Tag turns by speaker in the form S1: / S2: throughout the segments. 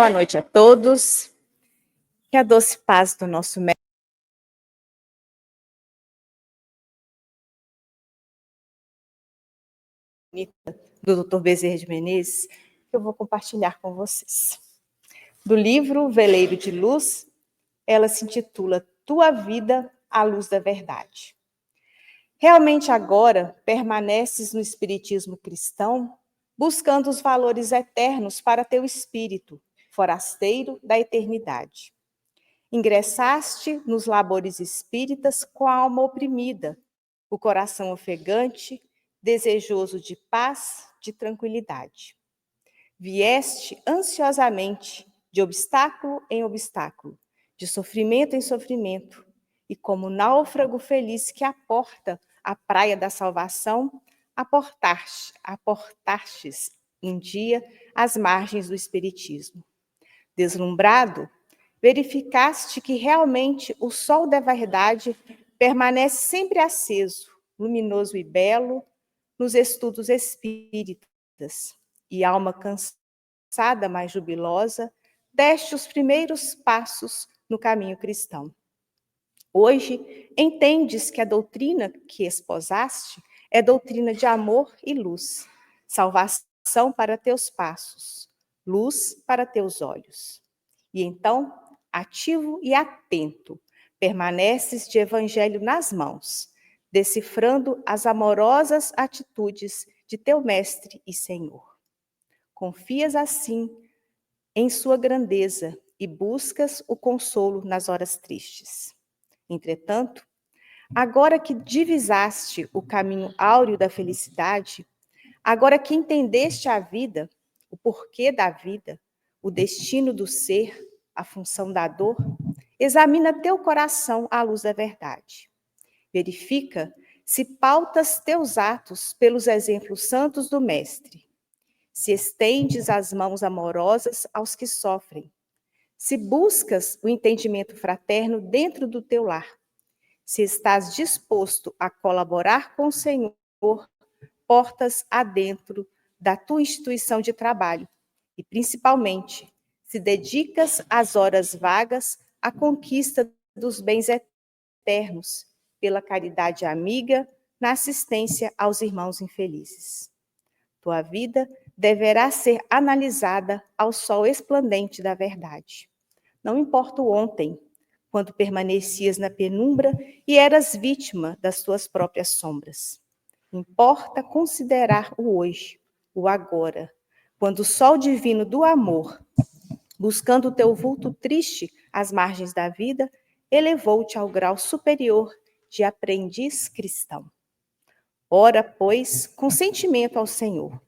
S1: Boa noite a todos. Que a doce paz do nosso mestre do Dr. Bezerra de Menezes, que eu vou compartilhar com vocês. Do livro Veleiro de Luz, ela se intitula Tua Vida à Luz da Verdade. Realmente agora permaneces no espiritismo cristão, buscando os valores eternos para teu espírito, forasteiro da eternidade. Ingressaste nos labores espíritas com a alma oprimida, o coração ofegante, desejoso de paz, de tranquilidade. Vieste ansiosamente, de obstáculo em obstáculo, de sofrimento em sofrimento, e como náufrago feliz que aporta a praia da salvação, aportastes um dia às margens do Espiritismo. Deslumbrado, verificaste que realmente o sol da verdade permanece sempre aceso, luminoso e belo, nos estudos espíritas, e alma cansada, mas jubilosa, deste os primeiros passos no caminho cristão. Hoje, entendes que a doutrina que esposaste é doutrina de amor e luz, salvação para teus passos, luz para teus olhos. E então, ativo e atento, permaneces de evangelho nas mãos, decifrando as amorosas atitudes de teu mestre e Senhor. Confias assim em sua grandeza e buscas o consolo nas horas tristes. Entretanto, agora que divisaste o caminho áureo da felicidade, agora que entendeste a vida, o porquê da vida, o destino do ser, a função da dor, examina teu coração à luz da verdade. Verifica se pautas teus atos pelos exemplos santos do Mestre, se estendes as mãos amorosas aos que sofrem, se buscas o entendimento fraterno dentro do teu lar, se estás disposto a colaborar com o Senhor, portas adentro da tua instituição de trabalho, e principalmente, se dedicas às horas vagas à conquista dos bens eternos, pela caridade amiga, na assistência aos irmãos infelizes. Tua vida deverá ser analisada ao sol esplendente da verdade. Não importa o ontem, quando permanecias na penumbra e eras vítima das tuas próprias sombras. Importa considerar o hoje, o agora, quando o sol divino do amor, buscando o teu vulto triste às margens da vida, elevou-te ao grau superior de aprendiz cristão. Ora, pois, com sentimento ao Senhor.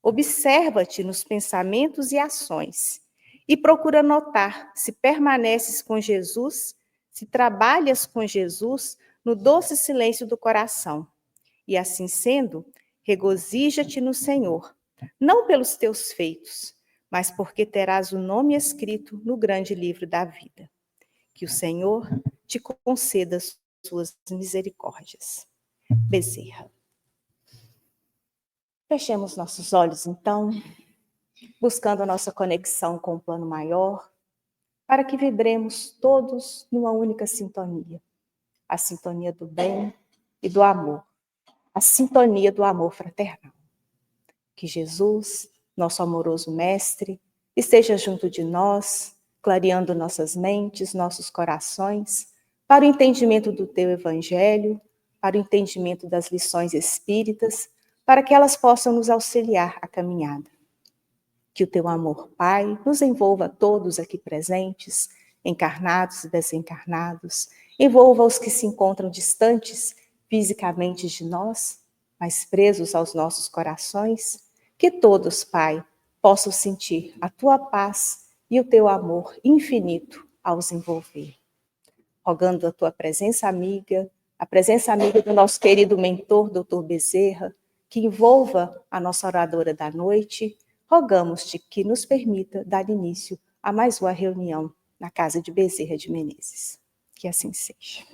S1: Observa-te nos pensamentos e ações e procura notar se permaneces com Jesus, se trabalhas com Jesus no doce silêncio do coração. E assim sendo, regozija-te no Senhor, não pelos teus feitos, mas porque terás o nome escrito no grande livro da vida. Que o Senhor te conceda suas misericórdias. Bezerra. Fechemos nossos olhos, então, buscando a nossa conexão com o plano maior, para que vibremos todos numa única sintonia. A sintonia do bem e do amor. A sintonia do amor fraternal. Que Jesus, nosso amoroso Mestre, esteja junto de nós, clareando nossas mentes, nossos corações, para o entendimento do teu Evangelho, para o entendimento das lições espíritas, para que elas possam nos auxiliar a caminhada. Que o teu amor, Pai, nos envolva a todos aqui presentes, encarnados e desencarnados, envolva os que se encontram distantes fisicamente de nós, mas presos aos nossos corações. Que todos, Pai, possam sentir a tua paz e o teu amor infinito ao os envolver. Rogando a tua presença amiga, a presença amiga do nosso querido mentor, Dr. Bezerra, que envolva a nossa oradora da noite, rogamos-te que nos permita dar início a mais uma reunião na casa de Bezerra de Menezes. Que assim seja.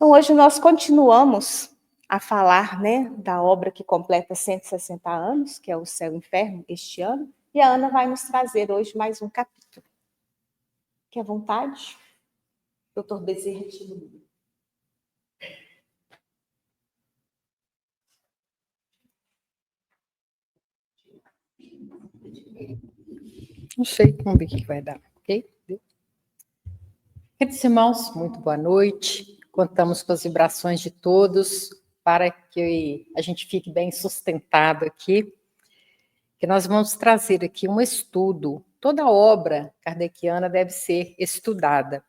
S1: Então, hoje nós continuamos a falar, da obra que completa 160 anos, que é o Céu e o Inferno, este ano, E a Ana vai nos trazer hoje mais um capítulo. Fique à vontade, doutor Bezerra Tino.
S2: Não sei, vamos ver o que vai dar, ok? Queridos irmãos, muito boa noite. Contamos com as vibrações de todos para que a gente fique bem sustentado aqui, que nós vamos trazer aqui um estudo. Toda obra kardeciana deve ser estudada.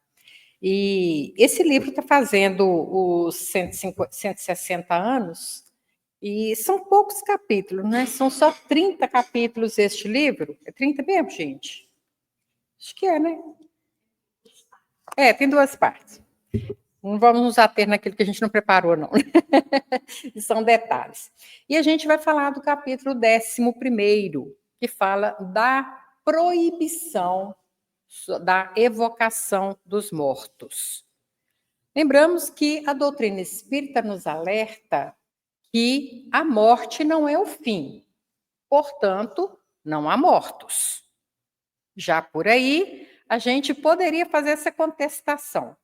S2: E esse livro está fazendo os 160 anos, e são poucos capítulos, né? São só 30 capítulos este livro. É 30 mesmo, gente? Acho que é, né? Tem duas partes. Não vamos nos ater naquilo que a gente não preparou, não. São detalhes. E a gente vai falar do capítulo 11º, que fala da proibição da evocação dos mortos. Lembramos que a doutrina espírita nos alerta que a morte não é o fim. Portanto, não há mortos. Já por aí, a gente poderia fazer essa contestação.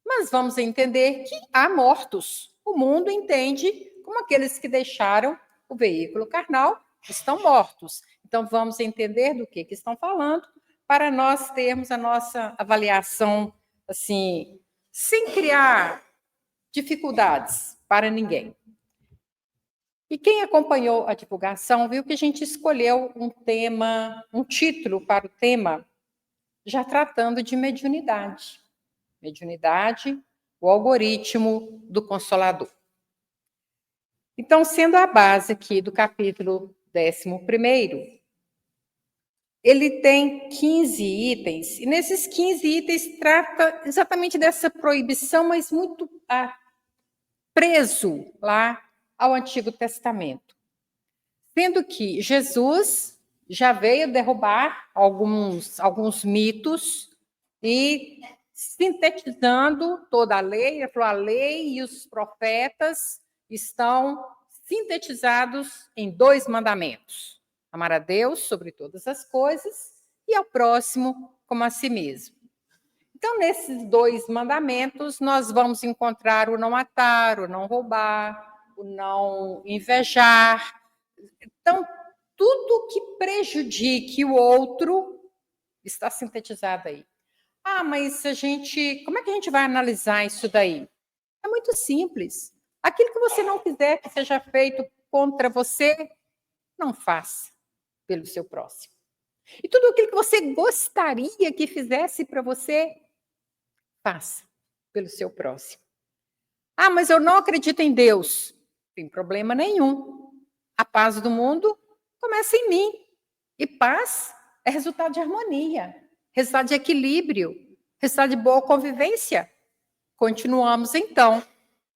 S2: Mas vamos entender que há mortos. O mundo entende como aqueles que deixaram o veículo carnal estão mortos. Então, vamos entender do que estão falando para nós termos a nossa avaliação, assim, sem criar dificuldades para ninguém. E quem acompanhou a divulgação viu que a gente escolheu um título para o tema, já tratando de mediunidade. Mediunidade, o algoritmo do Consolador. Então, sendo a base aqui do capítulo 11º, ele tem 15 itens, e nesses 15 itens trata exatamente dessa proibição, mas muito preso lá ao Antigo Testamento. Sendo que Jesus já veio derrubar alguns mitos e sintetizando toda a lei, ele falou, a lei e os profetas estão sintetizados em 2 mandamentos. Amar a Deus sobre todas as coisas e ao próximo como a si mesmo. Então, nesses 2 mandamentos, nós vamos encontrar o não matar, o não roubar, o não invejar. Então, tudo que prejudique o outro está sintetizado aí. Mas como é que a gente vai analisar isso daí? É muito simples. Aquilo que você não quiser que seja feito contra você, não faça pelo seu próximo. E tudo aquilo que você gostaria que fizesse para você, faça pelo seu próximo. Mas eu não acredito em Deus. Não tem problema nenhum. A paz do mundo começa em mim. E paz é resultado de harmonia, resultado de equilíbrio, resultado de boa convivência. Continuamos, então.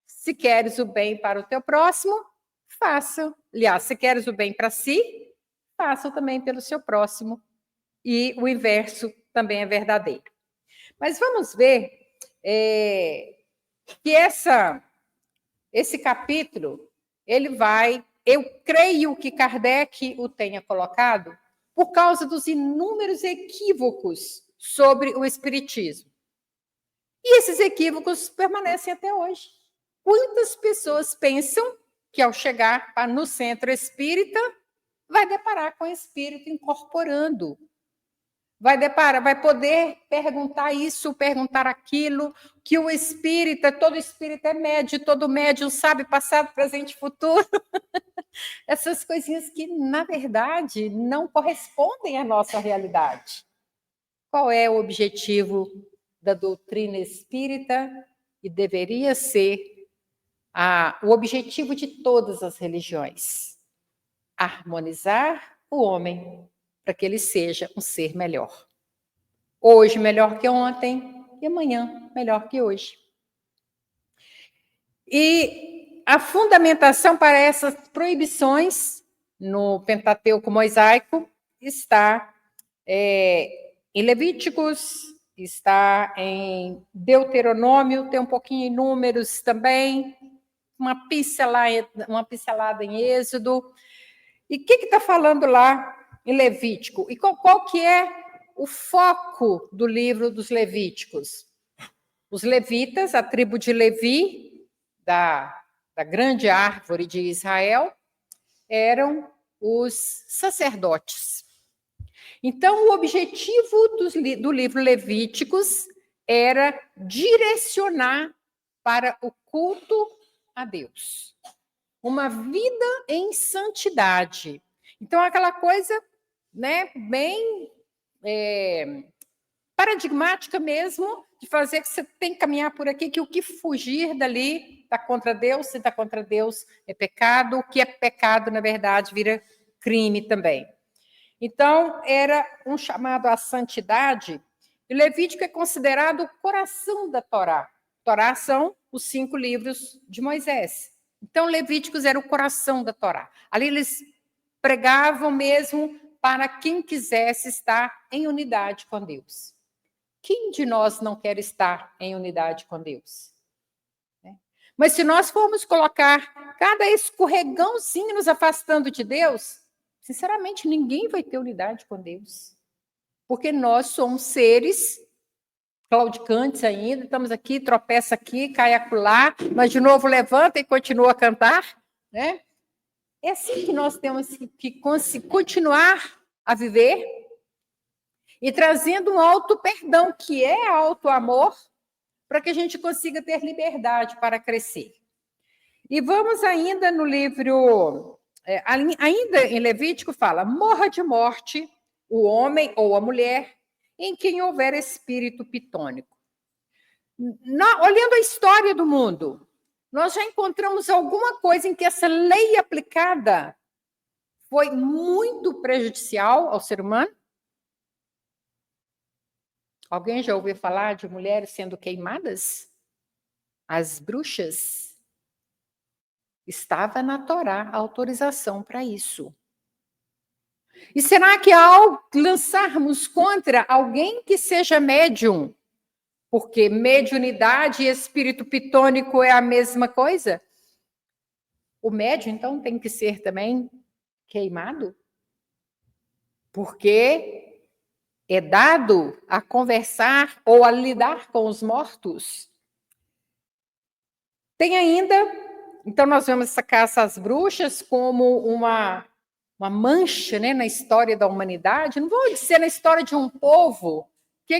S2: Se queres o bem para o teu próximo, faça. Aliás, se queres o bem para si, faça também pelo seu próximo. E o inverso também é verdadeiro. Mas vamos ver que esse capítulo, eu creio que Kardec o tenha colocado por causa dos inúmeros equívocos sobre o espiritismo. E esses equívocos permanecem até hoje. Quantas pessoas pensam que ao chegar no centro espírita, vai deparar com o espírito incorporando? Vai poder perguntar isso, perguntar aquilo, que o espírita, todo espírita é médium, todo médium sabe passado, presente e futuro. Essas coisinhas que, na verdade, não correspondem à nossa realidade. Qual é o objetivo da doutrina espírita? E deveria ser o objetivo de todas as religiões: harmonizar o homem para que ele seja um ser melhor. Hoje melhor que ontem e amanhã melhor que hoje. E a fundamentação para essas proibições no Pentateuco mosaico está em Levíticos, está em Deuteronômio, tem um pouquinho em Números também, uma pincelada em Êxodo. E o que está falando lá em Levítico. E qual que é o foco do livro dos Levíticos? Os levitas, a tribo de Levi, da grande árvore de Israel, eram os sacerdotes. Então, o objetivo do livro Levíticos era direcionar para o culto a Deus. Uma vida em santidade. Então, aquela coisa, né, bem paradigmática mesmo, de fazer que você tem que caminhar por aqui, que o que fugir dali está contra Deus, se está contra Deus é pecado, o que é pecado, na verdade, vira crime também. Então, era um chamado à santidade, e Levítico é considerado o coração da Torá. Torá são os 5 livros de Moisés. Então, Levíticos era o coração da Torá. Ali eles pregavam mesmo para quem quisesse estar em unidade com Deus. Quem de nós não quer estar em unidade com Deus? Mas se nós formos colocar cada escorregãozinho nos afastando de Deus, sinceramente, ninguém vai ter unidade com Deus. Porque nós somos seres claudicantes ainda, estamos aqui, tropeça aqui, cai acolá, mas de novo levanta e continua a cantar, né? É assim que nós temos que continuar a viver e trazendo um auto-perdão, que é auto-amor, para que a gente consiga ter liberdade para crescer. E vamos ainda no livro, ainda em Levítico, fala: morra de morte o homem ou a mulher em quem houver espírito pitônico. Olhando a história do mundo, nós já encontramos alguma coisa em que essa lei aplicada foi muito prejudicial ao ser humano? Alguém já ouviu falar de mulheres sendo queimadas? As bruxas? Estava na Torá a autorização para isso. E será que ao lançarmos contra alguém que seja médium, porque mediunidade e espírito pitônico é a mesma coisa, o médium, então, tem que ser também queimado? Porque é dado a conversar ou a lidar com os mortos? Tem ainda, então nós vemos essa caça às bruxas como uma mancha, né, na história da humanidade. Não vou dizer na história de um povo. O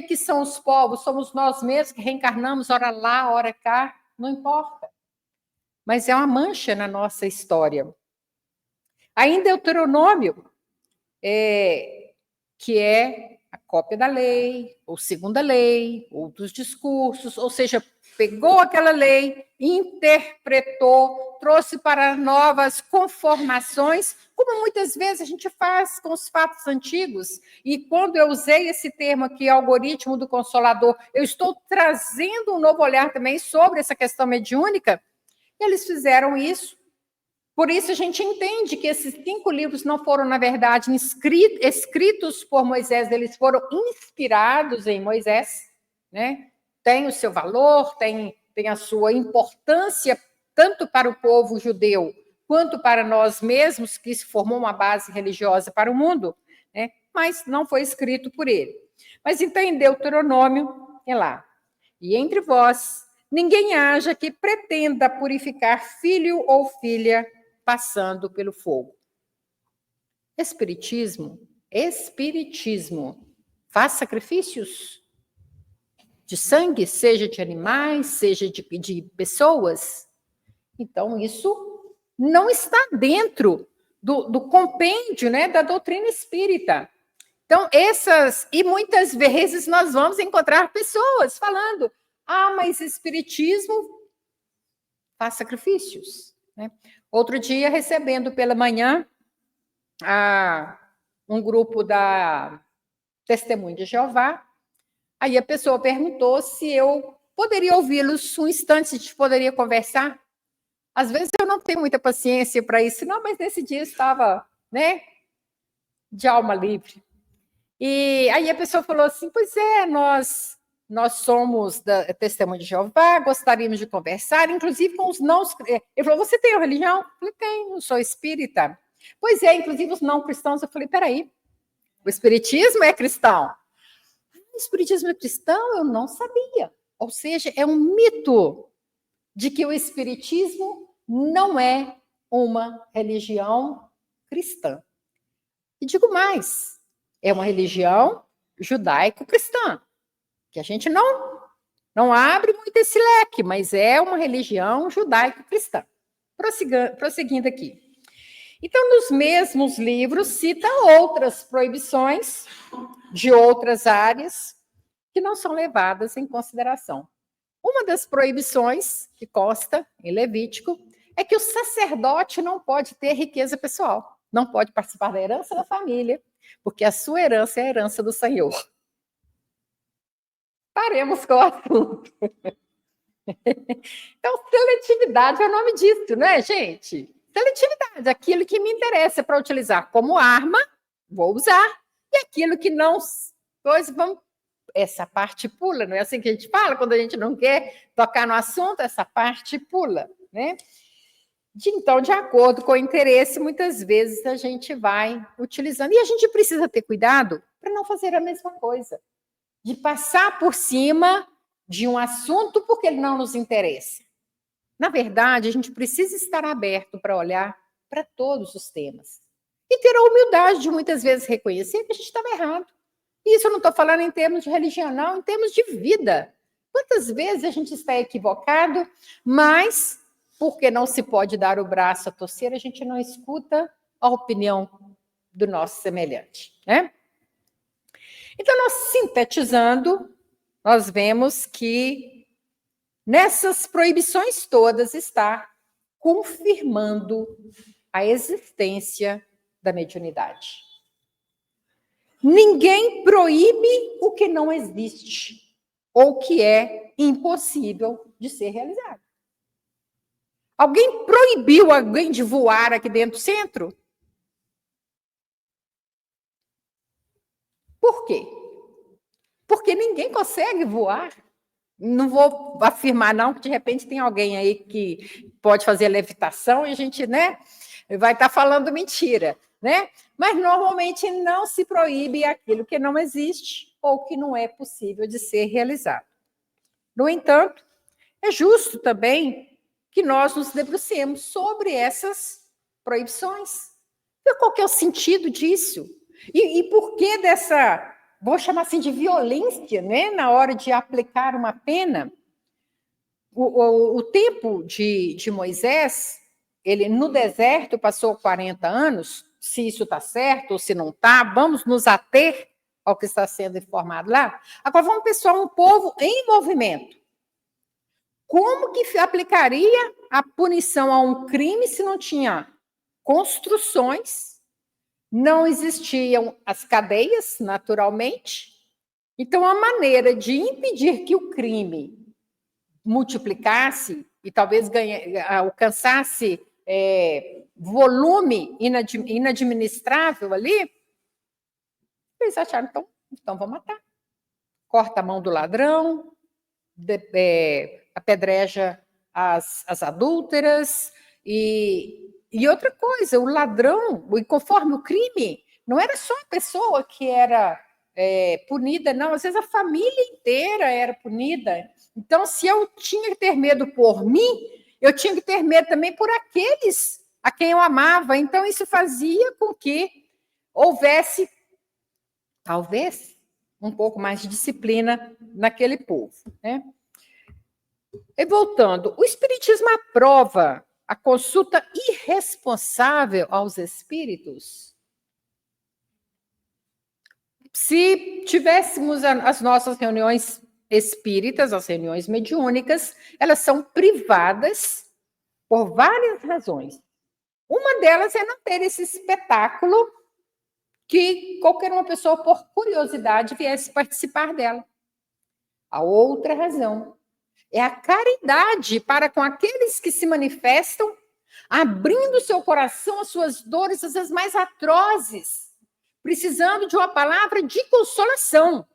S2: que são os povos? Somos nós mesmos que reencarnamos, ora lá, ora cá, não importa. Mas é uma mancha na nossa história. Ainda Deuteronômio, que é a cópia da lei, ou segunda lei, ou dos discursos, ou seja, pegou aquela lei, interpretou, trouxe para novas conformações, como muitas vezes a gente faz com os fatos antigos. E quando eu usei esse termo aqui, algoritmo do Consolador, eu estou trazendo um novo olhar também sobre essa questão mediúnica. Eles fizeram isso. Por isso, a gente entende que esses 5 livros não foram, na verdade, escritos por Moisés, eles foram inspirados em Moisés, né? Tem o seu valor, tem a sua importância, tanto para o povo judeu, quanto para nós mesmos, que se formou uma base religiosa para o mundo, né? Mas não foi escrito por ele. Mas então, em Deuteronômio, é lá: e entre vós, ninguém haja que pretenda purificar filho ou filha passando pelo fogo. Espiritismo faz sacrifícios de sangue, seja de animais, seja de pessoas. Então, isso não está dentro do compêndio, né, da doutrina espírita. Então, e muitas vezes nós vamos encontrar pessoas falando: mas espiritismo faz sacrifícios, né? Outro dia, recebendo pela manhã um grupo da Testemunho de Jeová, aí a pessoa perguntou se eu poderia ouvi-los um instante, se a gente poderia conversar. Às vezes eu não tenho muita paciência para isso, não, mas nesse dia eu estava, né, de alma livre. E aí a pessoa falou assim: pois é, nós somos da Testemunho de Jeová, gostaríamos de conversar, inclusive com os não... Ele falou: você tem uma religião? Eu falei: tenho, sou espírita. Pois é, inclusive os não cristãos. Eu falei: peraí, O espiritismo é cristão. O espiritismo é cristão? Eu não sabia. Ou seja, é um mito de que o espiritismo não é uma religião cristã. E digo mais, é uma religião judaico-cristã, que a gente não abre muito esse leque, mas é uma religião judaico-cristã. Prosseguindo aqui. Então, nos mesmos livros, cita outras proibições de outras áreas que não são levadas em consideração. Uma das proibições que consta em Levítico é que o sacerdote não pode ter riqueza pessoal, não pode participar da herança da família, porque a sua herança é a herança do Senhor. Paremos com o assunto. Então, seletividade é o nome disso, né, gente? Seletividade, aquilo que me interessa para utilizar como arma, vou usar, e aquilo que não, pois vamos, essa parte pula, não é assim que a gente fala quando a gente não quer tocar no assunto, essa parte pula, né? Então, de acordo com o interesse, muitas vezes a gente vai utilizando, e a gente precisa ter cuidado para não fazer a mesma coisa, de passar por cima de um assunto porque ele não nos interessa. Na verdade, a gente precisa estar aberto para olhar para todos os temas e ter a humildade de muitas vezes reconhecer que a gente estava errado. E isso eu não estou falando em termos de religião, não, em termos de vida. Quantas vezes a gente está equivocado, mas porque não se pode dar o braço a torcer, a gente não escuta a opinião do nosso semelhante, né? Então, nós sintetizando, nós vemos que nessas proibições todas está confirmando a existência da mediunidade. Ninguém proíbe o que não existe ou que é impossível de ser realizado. Alguém proibiu alguém de voar aqui dentro do centro? Por quê? Porque ninguém consegue voar. Não vou afirmar, não, que de repente tem alguém aí que pode fazer levitação e a gente, né, vai estar falando mentira, né? Mas normalmente não se proíbe aquilo que não existe ou que não é possível de ser realizado. No entanto, é justo também que nós nos debrucemos sobre essas proibições. Qual que é o sentido disso? E por que dessa, vou chamar assim de violência, né, na hora de aplicar uma pena? O tempo de Moisés, ele no deserto passou 40 anos, se isso está certo ou se não está, vamos nos ater ao que está sendo informado lá. Agora vamos pensar um povo em movimento. Como que aplicaria a punição a um crime se não tinha construções, não existiam as cadeias, naturalmente? Então, a maneira de impedir que o crime multiplicasse e talvez alcançasse volume inadministrável ali, eles acharam, então vamos matar. Corta a mão do ladrão, apedreja as adúlteras, e outra coisa, o ladrão, conforme o crime, não era só a pessoa que era punida, não, às vezes a família inteira era punida. Então, se eu tinha que ter medo por mim, eu tinha que ter medo também por aqueles a quem eu amava. Então, isso fazia com que houvesse, talvez, um pouco mais de disciplina naquele povo, né? E voltando, o Espiritismo aprova a consulta irresponsável aos espíritos? Se tivéssemos as nossas reuniões espíritas, as reuniões mediúnicas, elas são privadas por várias razões. Uma delas é não ter esse espetáculo que qualquer uma pessoa, por curiosidade, viesse participar dela. A outra razão é a caridade para com aqueles que se manifestam, abrindo seu coração às suas dores, às vezes mais atrozes, precisando de uma palavra de consolação,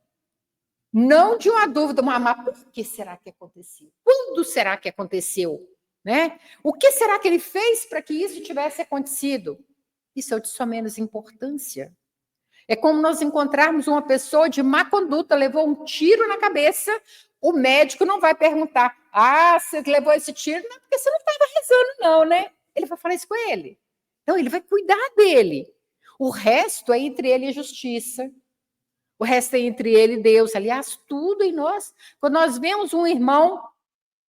S2: não de uma dúvida, mas por que será que aconteceu? Quando será que aconteceu? Né? O que será que ele fez para que isso tivesse acontecido? Isso é de só menos importância. É como nós encontrarmos uma pessoa de má conduta, levou um tiro na cabeça, o médico não vai perguntar: ah, você levou esse tiro? Não, porque você não estava rezando, não, né? Ele vai falar isso com ele. Então, ele vai cuidar dele. O resto é entre ele e a justiça. O resto é entre ele e Deus. Aliás, tudo em nós. Quando nós vemos um irmão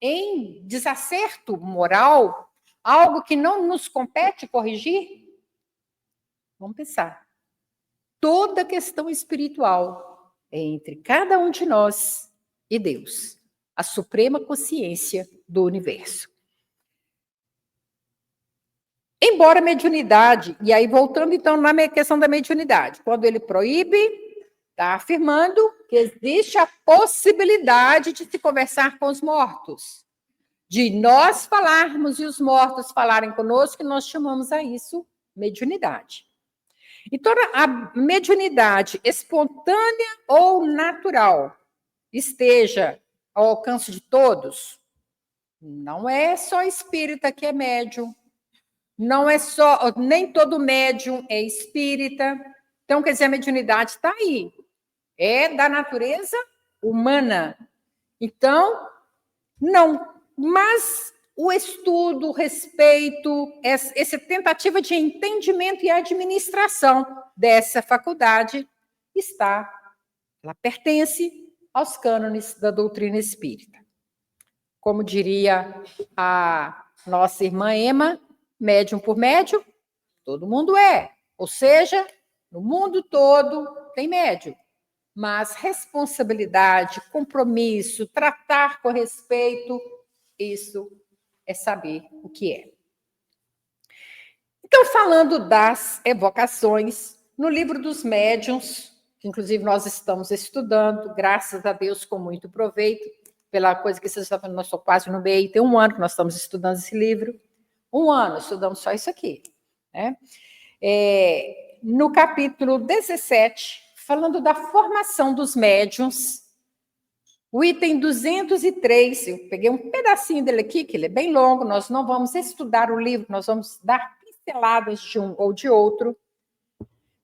S2: em desacerto moral, algo que não nos compete corrigir, vamos pensar. Toda questão espiritual é entre cada um de nós e Deus, a suprema consciência do universo. Embora a mediunidade, e aí voltando então na questão da mediunidade, quando ele proíbe, está afirmando que existe a possibilidade de se conversar com os mortos, de nós falarmos e os mortos falarem conosco, e nós chamamos a isso mediunidade. Então, a mediunidade espontânea ou natural esteja ao alcance de todos, não é só espírita que é médium, não é só, nem todo médium é espírita. Então, quer dizer, a mediunidade está aí, é da natureza humana. Então, não, mas o estudo, o respeito, essa tentativa de entendimento e administração dessa faculdade ela pertence aos cânones da doutrina espírita. Como diria a nossa irmã Ema, médium por médium, todo mundo é. Ou seja, no mundo todo tem médium. Mas responsabilidade, compromisso, tratar com respeito, isso é saber o que é. Então, falando das evocações, no livro dos médiuns, que inclusive nós estamos estudando, graças a Deus, com muito proveito, pela coisa que vocês estão vendo, nós estamos quase no meio, tem 1 ano que nós estamos estudando esse livro, 1 ano, estudamos só isso aqui. Né? No capítulo 17, falando da formação dos médiuns, o item 203, eu peguei um pedacinho dele aqui, que ele é bem longo, nós não vamos estudar o livro, nós vamos dar pinceladas de um ou de outro.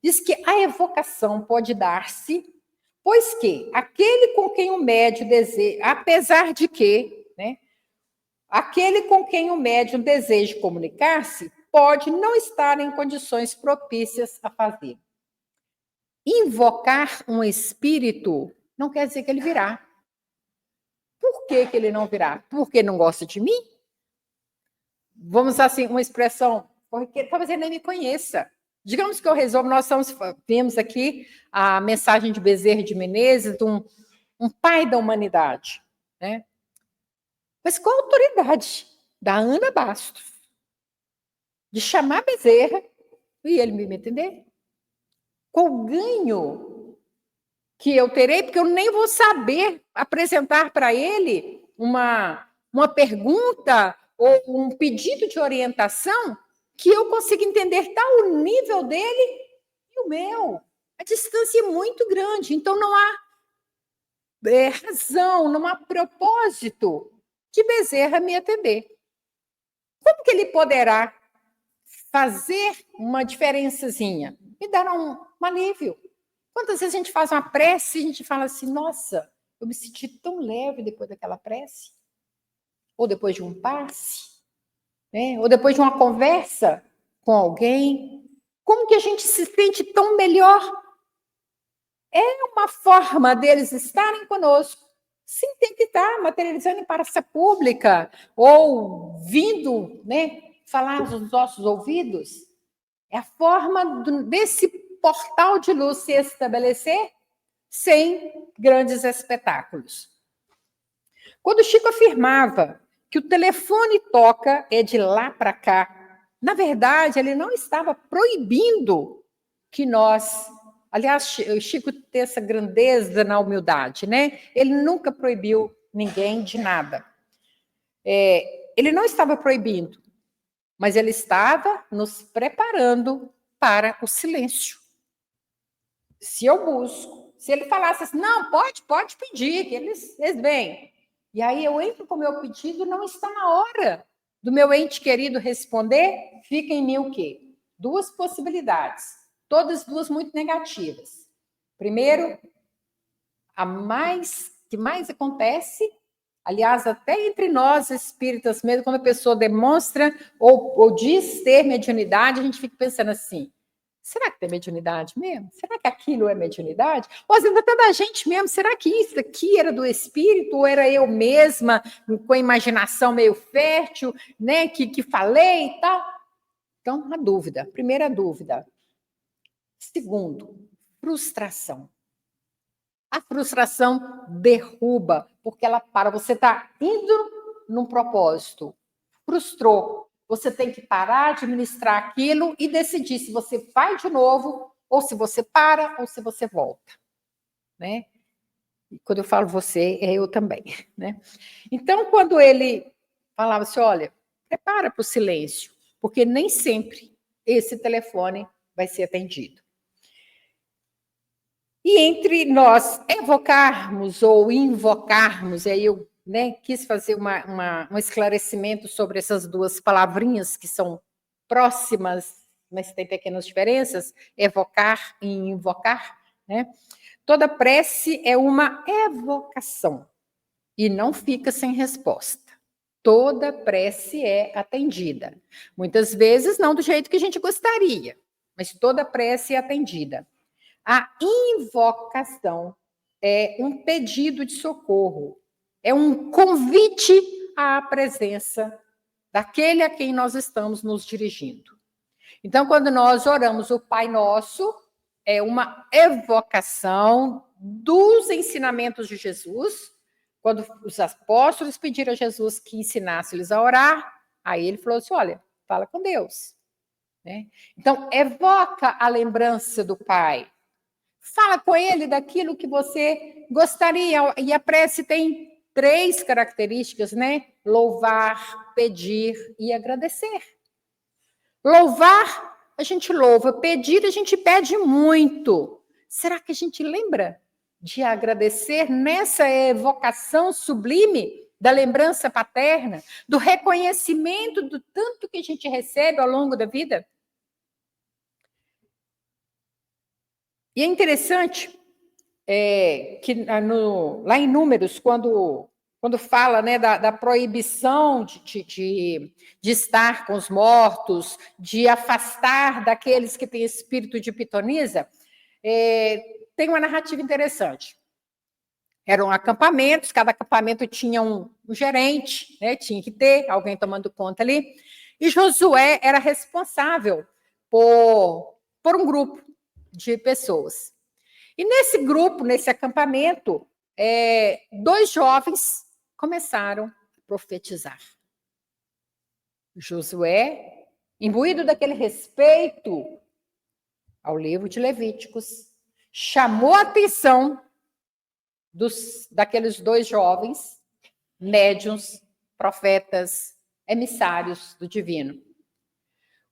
S2: Diz que a evocação pode dar-se, pois que aquele com quem o médium deseja, apesar de que, né, aquele com quem o médium deseja comunicar-se pode não estar em condições propícias a fazer. Invocar um espírito não quer dizer que ele virá. Por que ele não virá? Porque não gosta de mim? Vamos assim, uma expressão, porque talvez ele nem me conheça. Digamos que eu resolvo, temos aqui a mensagem de Bezerra de Menezes, de um pai da humanidade. Né? Mas qual a autoridade da Ana Bastos de chamar Bezerra e ele me entender? Qual o ganho que eu terei, porque eu nem vou saber apresentar para ele uma pergunta ou um pedido de orientação que eu consiga entender tal o nível dele e o meu. A distância é muito grande, então não há razão, não há propósito de Bezerra me atender. Como que ele poderá fazer uma diferençazinha? Me dar um alívio. Quantas vezes a gente faz uma prece e a gente fala assim, nossa, eu me senti tão leve depois daquela prece? Ou depois de um passe? Né? Ou depois de uma conversa com alguém? Como que a gente se sente tão melhor? É uma forma deles estarem conosco, sem ter que estar materializando em praça pública ou vindo, né, falar nos nossos ouvidos. É a forma desse portal de luz se estabelecer sem grandes espetáculos. Quando Chico afirmava que o telefone toca é de lá para cá, na verdade, ele não estava proibindo que nós... Aliás, Chico tem essa grandeza na humildade, né? Ele nunca proibiu ninguém de nada. Ele não estava proibindo, mas ele estava nos preparando para o silêncio. Se eu busco, se ele falasse assim, não, pode pedir, que eles vêm. E aí eu entro com o meu pedido, não está na hora do meu ente querido responder, fica em mim o quê? 2 possibilidades. todas duas muito negativas. Primeiro, que mais acontece, aliás, até entre nós espíritas mesmo, quando a pessoa demonstra ou diz ter mediunidade, a gente fica pensando assim, será que tem mediunidade mesmo? Será que aquilo é mediunidade? Ou às vezes até da gente mesmo, será que isso aqui era do espírito ou era eu mesma, com a imaginação meio fértil, né, que falei e tal? Então, a dúvida, primeira dúvida. Segundo, frustração. A frustração derruba, porque ela para. Você está indo num propósito, frustrou. Você tem que parar, administrar aquilo e decidir se você vai de novo, ou se você para, ou se você volta. Né? E quando eu falo você, é eu também. Né? Então, quando ele falava assim, olha, prepara para o silêncio, porque nem sempre esse telefone vai ser atendido. E entre nós evocarmos ou invocarmos, aí eu quis fazer um esclarecimento sobre essas duas palavrinhas que são próximas, mas tem pequenas diferenças, evocar e invocar. Né? Toda prece é uma evocação e não fica sem resposta. Toda prece é atendida. Muitas vezes não do jeito que a gente gostaria, mas toda prece é atendida. A invocação é um pedido de socorro, é um convite à presença daquele a quem nós estamos nos dirigindo. Então, quando nós oramos o Pai Nosso, é uma evocação dos ensinamentos de Jesus. Quando os apóstolos pediram a Jesus que ensinasse-lhes a orar, aí ele falou assim, olha, fala com Deus. Né? Então, evoca a lembrança do Pai. Fala com ele daquilo que você gostaria. E a prece tem 3 características, né? Louvar, pedir e agradecer. Louvar, a gente louva. Pedir, a gente pede muito. Será que a gente lembra de agradecer nessa evocação sublime da lembrança paterna, do reconhecimento do tanto que a gente recebe ao longo da vida? E é interessante que lá em Números, quando fala da proibição de estar com os mortos, de afastar daqueles que têm espírito de pitonisa, tem uma narrativa interessante. Eram acampamentos, cada acampamento tinha um gerente, né, tinha que ter alguém tomando conta ali, e Josué era responsável por um grupo de pessoas. E nesse grupo, nesse acampamento, 2 jovens começaram a profetizar. Josué, imbuído daquele respeito ao livro de Levíticos, chamou a atenção daqueles 2 jovens, médiuns, profetas, emissários do divino.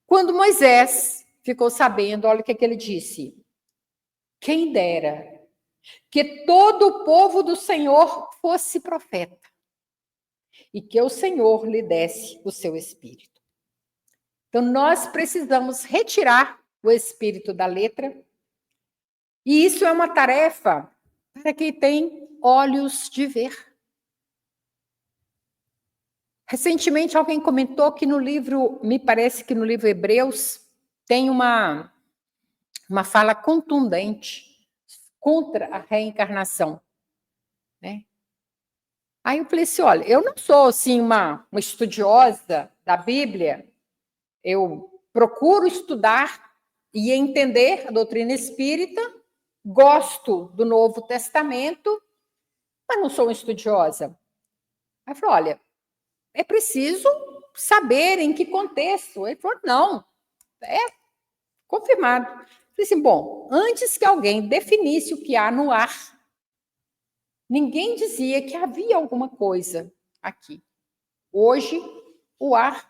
S2: Quando Moisés ficou sabendo, olha o que ele disse. Quem dera que todo o povo do Senhor fosse profeta e que o Senhor lhe desse o seu espírito. Então, nós precisamos retirar o espírito da letra, e isso é uma tarefa para quem tem olhos de ver. Recentemente, alguém comentou que no livro, me parece que no livro Hebreus, tem uma fala contundente contra a reencarnação. Né? Aí eu falei assim, olha, eu não sou assim, uma estudiosa da Bíblia, eu procuro estudar e entender a doutrina espírita, gosto do Novo Testamento, mas não sou uma estudiosa. Aí eu falei, olha, é preciso saber em que contexto. Ele falou, não, é confirmado. Eu falei assim, bom, antes que alguém definisse o que há no ar, ninguém dizia que havia alguma coisa aqui. Hoje, o ar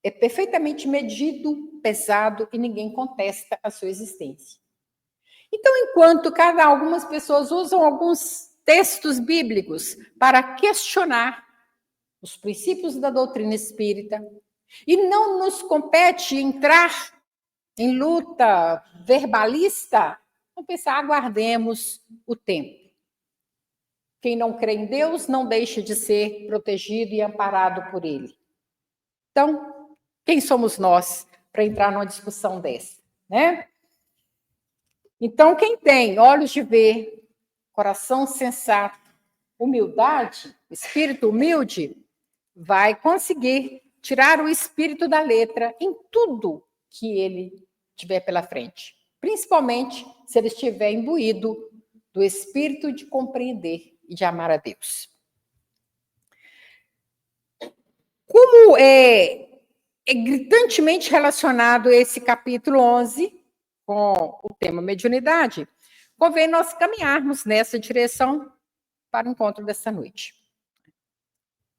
S2: é perfeitamente medido, pesado, e ninguém contesta a sua existência. Então, enquanto algumas pessoas usam alguns textos bíblicos para questionar os princípios da doutrina espírita, e não nos compete entrar em luta verbalista, vamos pensar, aguardemos o tempo. Quem não crê em Deus não deixa de ser protegido e amparado por Ele. Então, quem somos nós para entrar numa discussão dessa, né? Então, quem tem olhos de ver, coração sensato, humildade, espírito humilde, vai conseguir tirar o espírito da letra em tudo que ele tiver pela frente. Principalmente se ele estiver imbuído do espírito de compreender e de amar a Deus. Como é gritantemente relacionado esse capítulo 11 com o tema mediunidade, convém nós caminharmos nessa direção para o encontro dessa noite.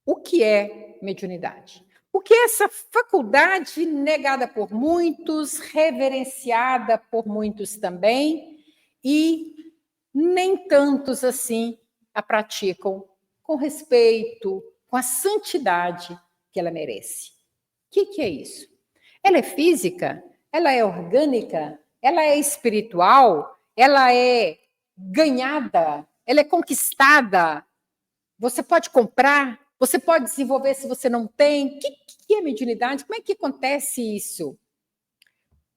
S2: O que é mediunidade? O que é essa faculdade negada por muitos, reverenciada por muitos também, e nem tantos assim a praticam com respeito, com a santidade que ela merece. O que é isso? Ela é física? Ela é orgânica? Ela é espiritual? Ela é ganhada? Ela é conquistada? Você pode comprar? Você pode desenvolver se você não tem? O que é mediunidade? Como é que acontece isso?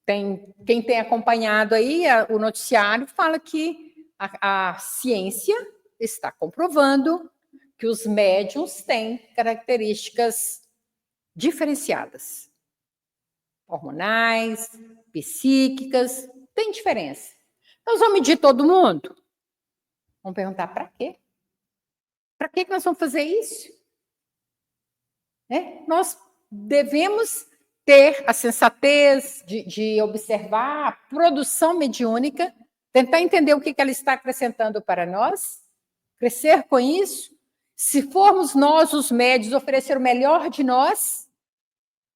S2: Quem tem acompanhado aí o noticiário fala que a ciência está comprovando que os médiuns têm características diferenciadas. Hormonais, psíquicas, tem diferença. Nós vamos medir todo mundo? Vamos perguntar para quê? Para que nós vamos fazer isso? Nós devemos ter a sensatez de observar a produção mediúnica, tentar entender o que ela está acrescentando para nós, crescer com isso. Se formos nós, os médios, oferecer o melhor de nós,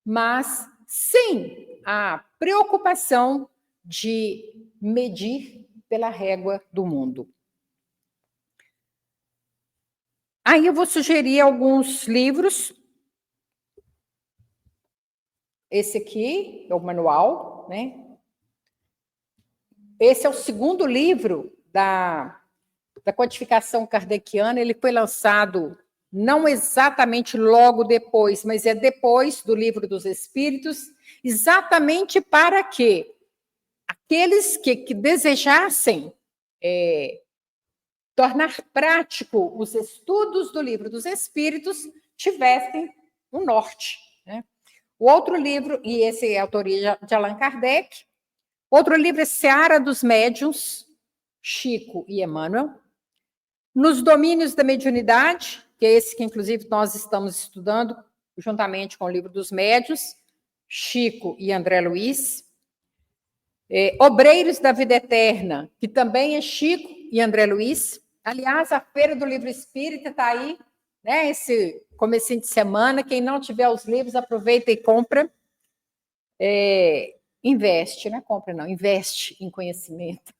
S2: mas sem a preocupação de medir pela régua do mundo. Aí eu vou sugerir alguns livros. Esse aqui é o manual, né? Esse é o segundo livro da codificação kardeciana. Ele foi lançado não exatamente logo depois, mas é depois do Livro dos Espíritos, exatamente para que aqueles que desejassem tornar prático os estudos do Livro dos Espíritos tivessem um norte, né? O outro livro, e esse é a autoria de Allan Kardec, outro livro é Seara dos Médiuns, Chico e Emmanuel. Nos Domínios da Mediunidade, que é esse que, inclusive, nós estamos estudando, juntamente com o Livro dos Médiuns, Chico e André Luiz. Obreiros da Vida Eterna, que também é Chico e André Luiz. Aliás, a Feira do Livro Espírita está aí, né? Esse comecinho de semana. Quem não tiver os livros, aproveita e compra. Investe, não é compra, não. Investe em conhecimento.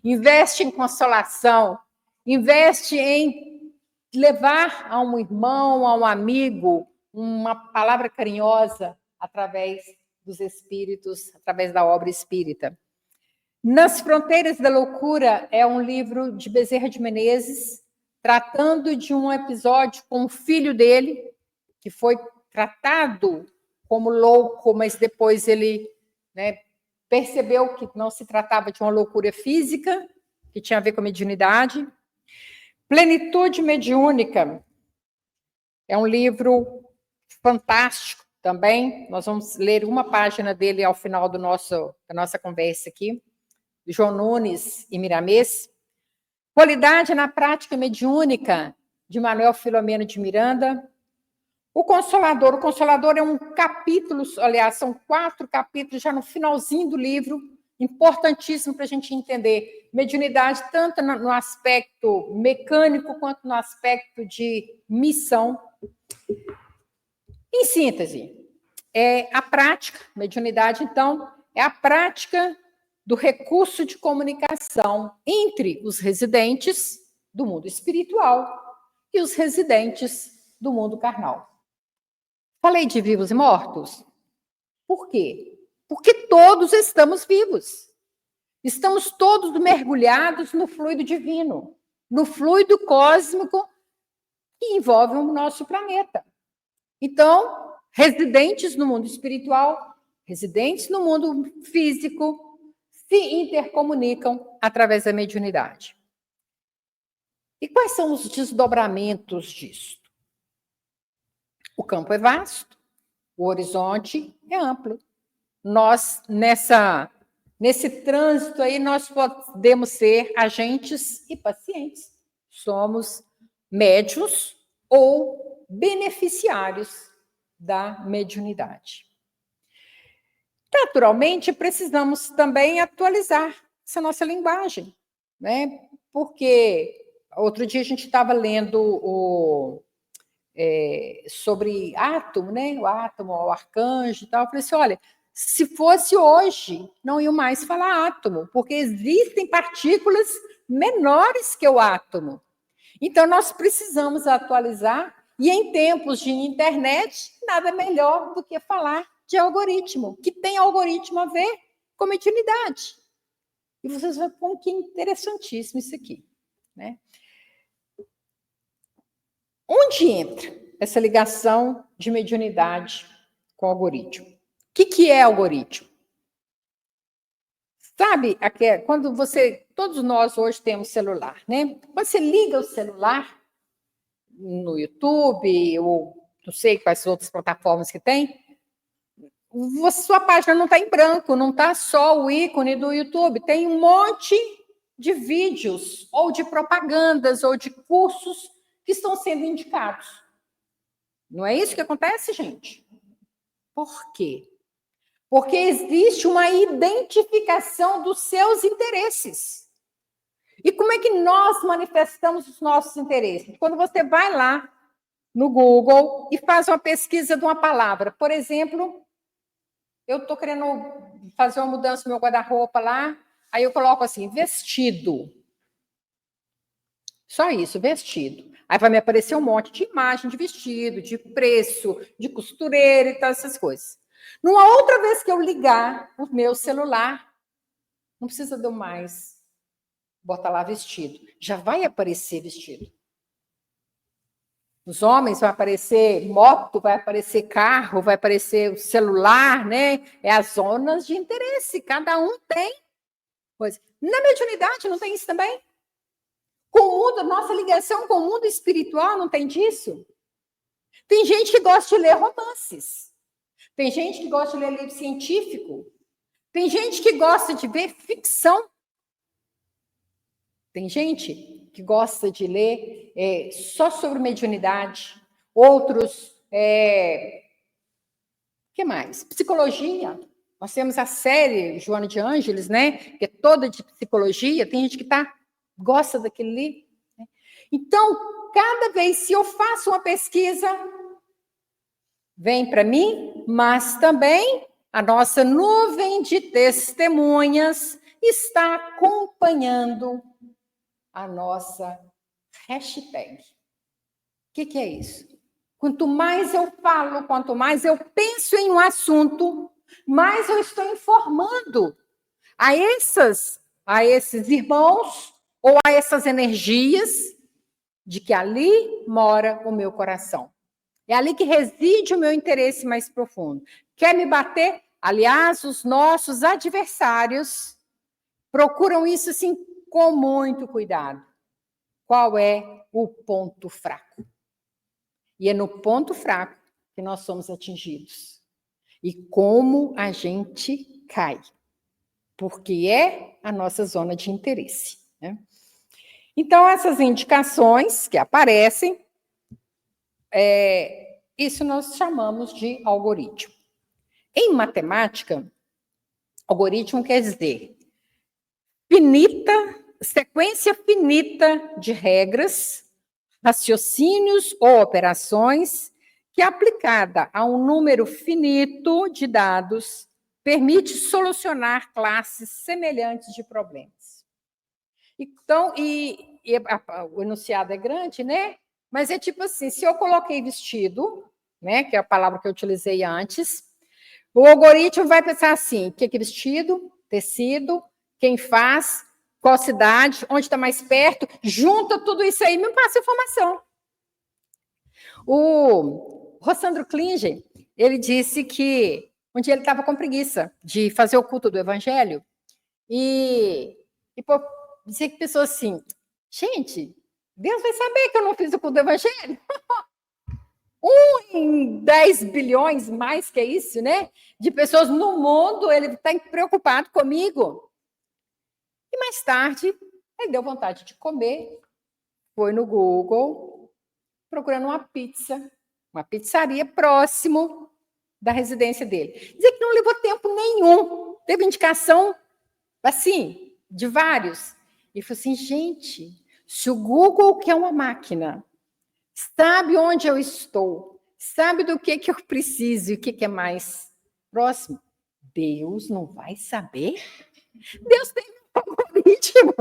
S2: Investe em consolação. Investe em levar a um irmão, a um amigo, uma palavra carinhosa através dos espíritos, através da obra espírita. Nas Fronteiras da Loucura é um livro de Bezerra de Menezes, tratando de um episódio com o filho dele, que foi tratado como louco, mas depois ele, né, percebeu que não se tratava de uma loucura física, que tinha a ver com a mediunidade. Plenitude Mediúnica é um livro fantástico também. Nós vamos ler uma página dele ao final da nossa conversa aqui. João Nunes e Miramês. Qualidade na Prática Mediúnica, de Manuel Filomeno de Miranda. O Consolador é um capítulo, aliás, são 4 capítulos, já no finalzinho do livro, importantíssimo para a gente entender mediunidade, tanto no aspecto mecânico, quanto no aspecto de missão. Em síntese, a prática, mediunidade, então, é a prática do recurso de comunicação entre os residentes do mundo espiritual e os residentes do mundo carnal. Falei de vivos e mortos? Por quê? Porque todos estamos vivos. Estamos todos mergulhados no fluido divino, no fluido cósmico que envolve o nosso planeta. Então, residentes no mundo espiritual, residentes no mundo físico, se intercomunicam através da mediunidade. E quais são os desdobramentos disso? O campo é vasto, o horizonte é amplo. Nós, nesse trânsito aí, nós podemos ser agentes e pacientes. Somos médiuns ou beneficiários da mediunidade. Naturalmente, precisamos também atualizar essa nossa linguagem, né? Porque outro dia a gente estava lendo sobre átomo, né? O átomo, o arcanjo e tal. Eu falei assim, olha, se fosse hoje, não iam mais falar átomo, porque existem partículas menores que o átomo. Então, nós precisamos atualizar, e em tempos de internet, nada melhor do que falar de algoritmo, que tem algoritmo a ver com mediunidade. E vocês vão ver que é interessantíssimo isso aqui, né? Onde entra essa ligação de mediunidade com o algoritmo? O que é algoritmo? Sabe, quando todos nós hoje temos celular, né? Quando você liga o celular no YouTube, ou não sei quais outras plataformas que tem, sua página não está em branco, não está só o ícone do YouTube, tem um monte de vídeos, ou de propagandas, ou de cursos que estão sendo indicados. Não é isso que acontece, gente? Por quê? Porque existe uma identificação dos seus interesses. E como é que nós manifestamos os nossos interesses? Quando você vai lá no Google e faz uma pesquisa de uma palavra. Por exemplo, eu estou querendo fazer uma mudança no meu guarda-roupa lá, aí eu coloco assim, vestido. Só isso, vestido. Aí vai me aparecer um monte de imagem de vestido, de preço, de costureira e tal, essas coisas. Numa outra vez que eu ligar o meu celular, não precisa de eu mais botar lá vestido. Já vai aparecer vestido. Os homens vai aparecer moto, vai aparecer carro, vai aparecer o celular, né? É as zonas de interesse. Cada um tem coisa. Na mediunidade não tem isso também? Com o mundo, nossa ligação com o mundo espiritual não tem disso? Tem gente que gosta de ler romances. Tem gente que gosta de ler livro científico. Tem gente que gosta de ver ficção. Tem gente que gosta de ler só sobre mediunidade. Outros, que mais? Psicologia. Nós temos a série Joana de Ângeles, né? Que é toda de psicologia. Tem gente que gosta daquele livro. Né? Então, cada vez se eu faço uma pesquisa, vem para mim, mas também a nossa nuvem de testemunhas está acompanhando a nossa hashtag. O que é isso? Quanto mais eu falo, quanto mais eu penso em um assunto, mais eu estou informando a esses irmãos ou a essas energias de que ali mora o meu coração. É ali que reside o meu interesse mais profundo. Quer me bater? Aliás, os nossos adversários procuram isso assim com muito cuidado. Qual é o ponto fraco? E é no ponto fraco que nós somos atingidos. E como a gente cai. Porque é a nossa zona de interesse. Né? Então, essas indicações que aparecem, isso nós chamamos de algoritmo. Em matemática, algoritmo quer dizer sequência finita de regras, raciocínios ou operações que, aplicada a um número finito de dados, permite solucionar classes semelhantes de problemas. Então, o enunciado é grande, né? Mas é tipo assim, se eu coloquei vestido, né, que é a palavra que eu utilizei antes, O algoritmo vai pensar assim, o que é vestido, tecido, quem faz, qual cidade, onde está mais perto, junta tudo isso aí e me passa informação. O Rossandro Klinger, ele disse que um dia ele estava com preguiça de fazer o culto do evangelho e dizia que pessoas assim, gente, Deus vai saber que eu não fiz o culto do evangelho. 1 em 10 bilhões, mais que isso, né? De pessoas no mundo, ele está preocupado comigo. E mais tarde, ele deu vontade de comer, foi no Google, procurando uma pizza, uma pizzaria próximo da residência dele. Dizia que não levou tempo nenhum, teve indicação, assim, de vários. E falou assim, gente, se o Google, que é uma máquina, sabe onde eu estou, sabe do que eu preciso e o que é mais próximo, Deus não vai saber? Deus tem um algoritmo.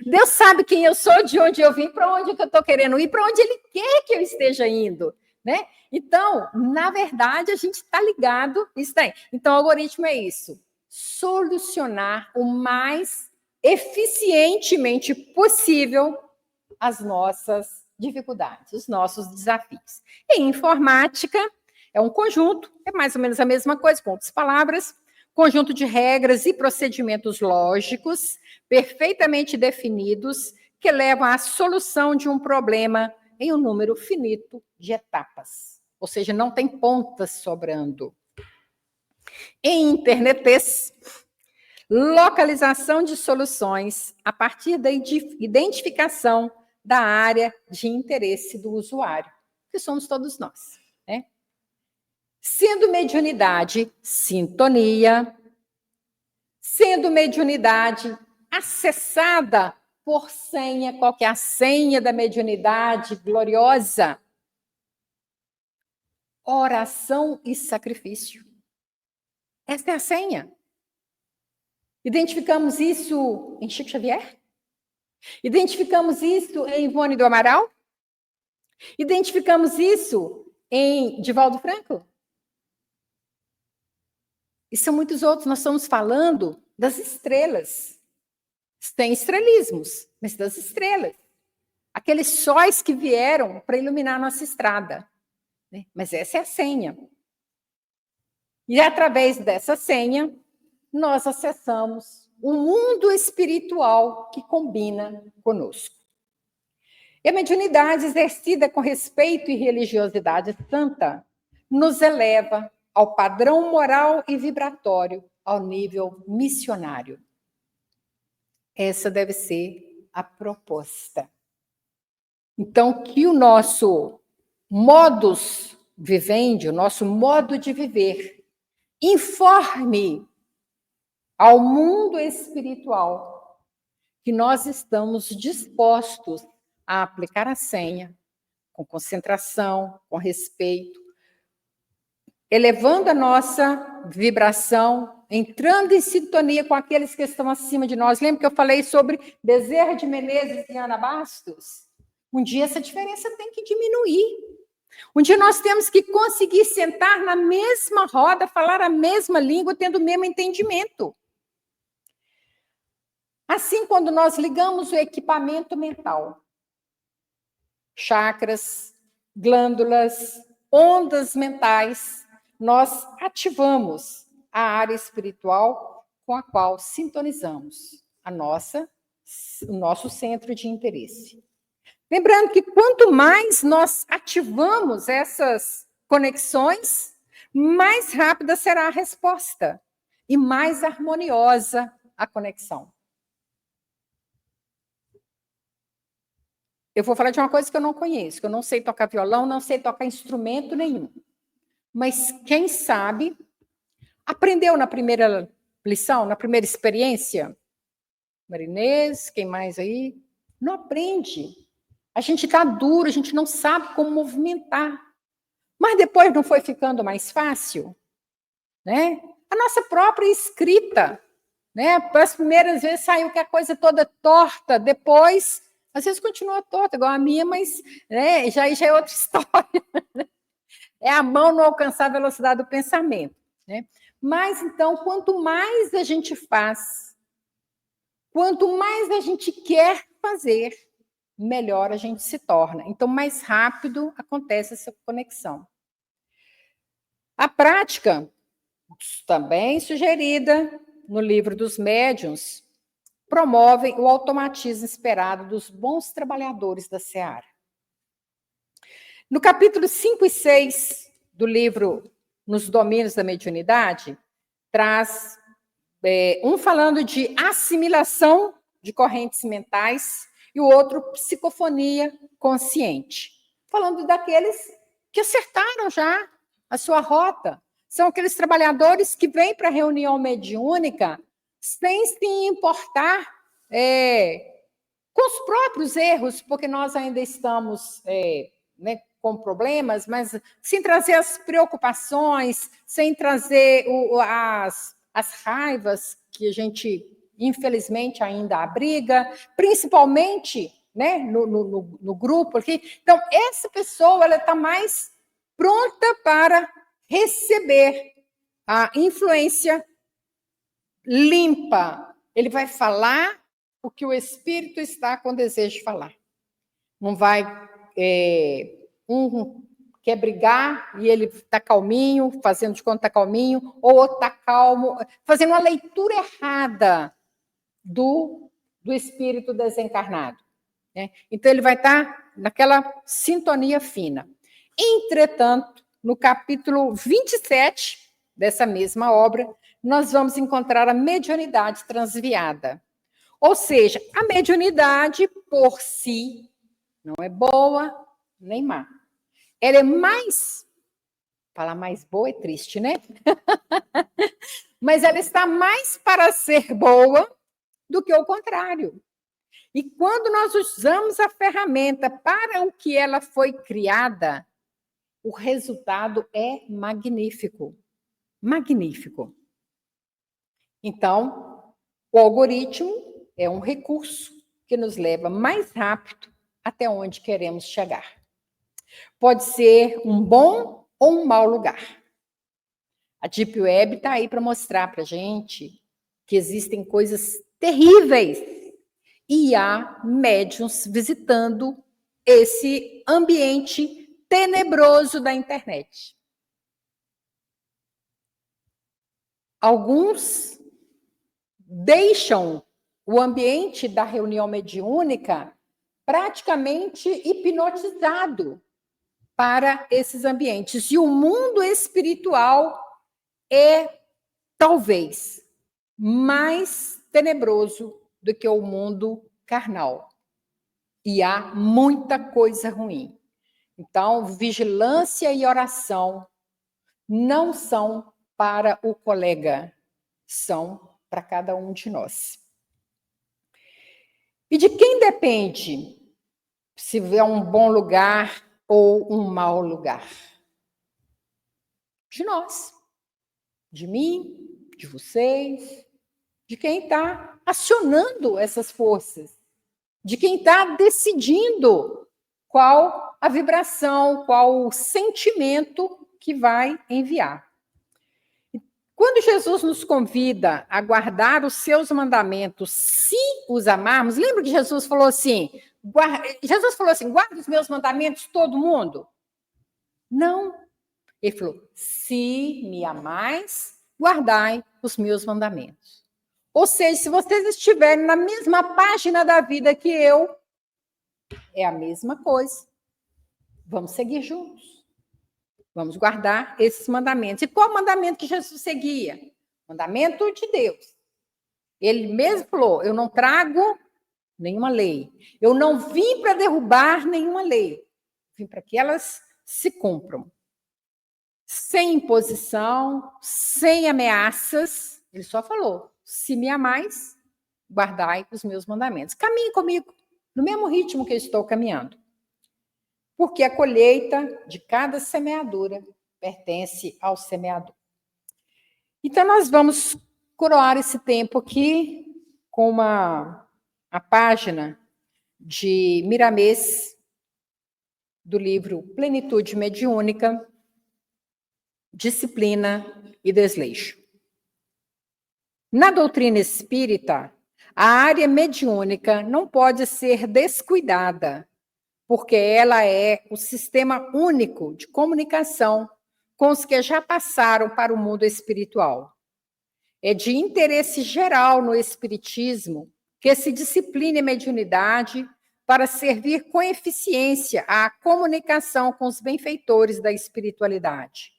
S2: Deus sabe quem eu sou, de onde eu vim, para onde eu estou querendo ir, para onde Ele quer que eu esteja indo. Né? Então, na verdade, a gente está ligado isso daí. Então, o algoritmo é isso, solucionar o mais eficientemente possível as nossas dificuldades, os nossos desafios. Em informática, é um conjunto, é mais ou menos a mesma coisa, com outras palavras, conjunto de regras e procedimentos lógicos, perfeitamente definidos, que levam à solução de um problema em um número finito de etapas. Ou seja, não tem pontas sobrando. Em internetês, localização de soluções a partir da identificação da área de interesse do usuário, que somos todos nós. Né? Sendo mediunidade, sintonia. Sendo mediunidade acessada por senha, qual que é a senha da mediunidade gloriosa? Oração e sacrifício. Esta é a senha. Identificamos isso em Chico Xavier? Identificamos isso em Ivone do Amaral? Identificamos isso em Divaldo Franco? E são muitos outros. Nós estamos falando das estrelas. Tem estrelismos, mas das estrelas. Aqueles sóis que vieram para iluminar a nossa estrada. Né? Mas essa é a senha. E através dessa senha, nós acessamos um mundo espiritual que combina conosco. E a mediunidade exercida com respeito e religiosidade santa nos eleva ao padrão moral e vibratório, ao nível missionário. Essa deve ser a proposta. Então, que o nosso modus vivendi, o nosso modo de viver, informe ao mundo espiritual que nós estamos dispostos a aplicar a senha com concentração, com respeito, elevando a nossa vibração, entrando em sintonia com aqueles que estão acima de nós. Lembra que eu falei sobre Bezerra de Menezes e Ana Bastos? Um dia essa diferença tem que diminuir. Um dia nós temos que conseguir sentar na mesma roda, falar a mesma língua, tendo o mesmo entendimento. Assim, quando nós ligamos o equipamento mental, chakras, glândulas, ondas mentais, nós ativamos a área espiritual com a qual sintonizamos o nosso centro de interesse. Lembrando que quanto mais nós ativamos essas conexões, mais rápida será a resposta e mais harmoniosa a conexão. Eu vou falar de uma coisa que eu não conheço, que eu não sei tocar violão, não sei tocar instrumento nenhum. Mas quem sabe aprendeu na primeira lição, na primeira experiência? Marinês, quem mais aí? Não aprende. A gente está duro, a gente não sabe como movimentar. Mas depois não foi ficando mais fácil? Né? A nossa própria escrita, né? As primeiras vezes saiu que a coisa toda torta, depois, às vezes continua torta, igual a minha, mas né, já é outra história. É a mão não alcançar a velocidade do pensamento. né? Mas, então, quanto mais a gente faz, quanto mais a gente quer fazer, melhor a gente se torna. Então, mais rápido acontece essa conexão. A prática, também sugerida no livro dos médiuns, promove o automatismo esperado dos bons trabalhadores da seara. No capítulo 5 e 6 do livro Nos Domínios da Mediunidade, traz um falando de assimilação de correntes mentais e o outro psicofonia consciente, falando daqueles que acertaram já a sua rota. São aqueles trabalhadores que vêm para a reunião mediúnica sem se importar com os próprios erros, porque nós ainda estamos né, com problemas, mas sem trazer as preocupações, sem trazer as raivas que a gente, infelizmente, ainda abriga, principalmente né, no grupo aqui. Então, essa pessoa ela está mais pronta para receber a influência limpa. Ele vai falar o que o espírito está com desejo de falar. Não vai... um quer brigar e ele está calminho, fazendo de conta que está calminho, ou outro está calmo, fazendo uma leitura errada do espírito desencarnado. Né? Então, ele vai estar naquela sintonia fina. Entretanto, no capítulo 27 dessa mesma obra, nós vamos encontrar a mediunidade transviada. Ou seja, a mediunidade, por si, não é boa nem má. Ela é mais... Falar mais boa é triste, né? Mas ela está mais para ser boa do que o contrário. E quando nós usamos a ferramenta para o que ela foi criada, o resultado é magnífico. Magnífico. Então, o algoritmo é um recurso que nos leva mais rápido até onde queremos chegar. Pode ser um bom ou um mau lugar. A Deep Web está aí para mostrar para a gente que existem coisas terríveis e há médiuns visitando esse ambiente tenebroso da internet. Alguns deixam o ambiente da reunião mediúnica praticamente hipnotizado para esses ambientes. E o mundo espiritual é, talvez, mais tenebroso do que o mundo carnal. E há muita coisa ruim. Então, vigilância e oração não são para o colega, são para cada um de nós. E de quem depende se é um bom lugar ou um mau lugar? De nós, de mim, de vocês, de quem está acionando essas forças, de quem está decidindo qual a vibração, qual o sentimento que vai enviar. Quando Jesus nos convida a guardar os seus mandamentos, se os amarmos, lembra que Jesus falou assim, guarda os meus mandamentos todo mundo? Não. Ele falou, se me amais, guardai os meus mandamentos. Ou seja, se vocês estiverem na mesma página da vida que eu, é a mesma coisa. Vamos seguir juntos. Vamos guardar esses mandamentos. E qual mandamento que Jesus seguia? Mandamento de Deus. Ele mesmo falou, eu não trago nenhuma lei. Eu não vim para derrubar nenhuma lei. Vim para que elas se cumpram. Sem imposição, sem ameaças. Ele só falou, se me amais, guardai os meus mandamentos. Caminhe comigo, no mesmo ritmo que eu estou caminhando. Porque a colheita de cada semeadura pertence ao semeador. Então, nós vamos coroar esse tempo aqui com a página de Miramês, do livro Plenitude Mediúnica, disciplina e desleixo. Na doutrina espírita, a área mediúnica não pode ser descuidada, porque ela é o sistema único de comunicação com os que já passaram para o mundo espiritual. É de interesse geral no espiritismo que se discipline a mediunidade para servir com eficiência à comunicação com os benfeitores da espiritualidade.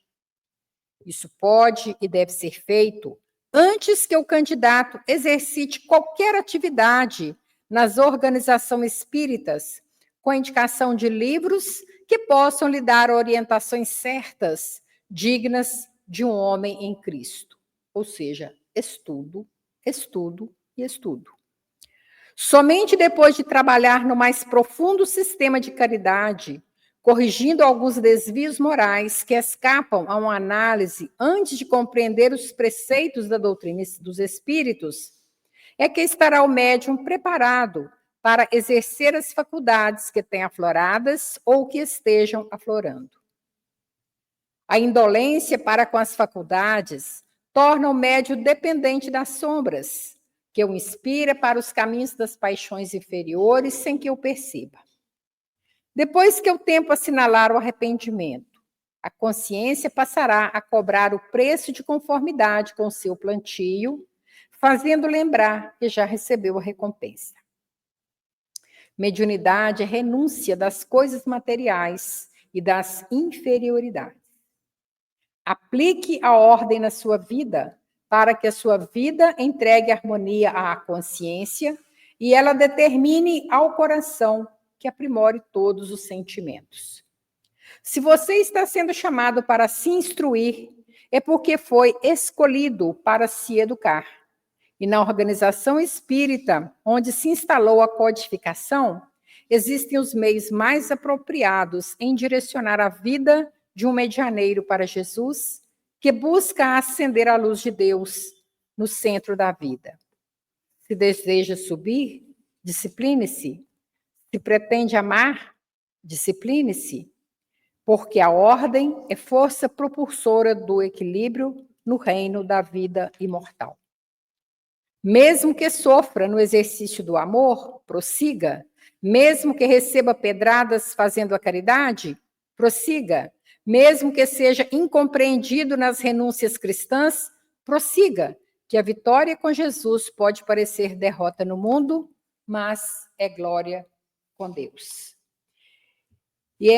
S2: Isso pode e deve ser feito antes que o candidato exercite qualquer atividade nas organizações espíritas, com a indicação de livros que possam lhe dar orientações certas, dignas de um homem em Cristo. Ou seja, estudo, estudo e estudo. Somente depois de trabalhar no mais profundo sistema de caridade, corrigindo alguns desvios morais que escapam a uma análise antes de compreender os preceitos da doutrina dos espíritos, é que estará o médium preparado para exercer as faculdades que tem afloradas ou que estejam aflorando. A indolência para com as faculdades torna o médium dependente das sombras, que o inspira para os caminhos das paixões inferiores sem que o perceba. Depois que o tempo assinalar o arrependimento, a consciência passará a cobrar o preço de conformidade com o seu plantio, fazendo lembrar que já recebeu a recompensa. Mediunidade é renúncia das coisas materiais e das inferioridades. Aplique a ordem na sua vida, para que a sua vida entregue harmonia à consciência e ela determine ao coração que aprimore todos os sentimentos. Se você está sendo chamado para se instruir, é porque foi escolhido para se educar. E na organização espírita, onde se instalou a codificação, existem os meios mais apropriados em direcionar a vida de um medianeiro para Jesus, que busca acender a luz de Deus no centro da vida. Se deseja subir, discipline-se. Se pretende amar, discipline-se, porque a ordem é força propulsora do equilíbrio no reino da vida imortal. Mesmo que sofra no exercício do amor, prossiga. Mesmo que receba pedradas fazendo a caridade, prossiga. Mesmo que seja incompreendido nas renúncias cristãs, prossiga, que a vitória com Jesus pode parecer derrota no mundo, mas é glória com Deus. E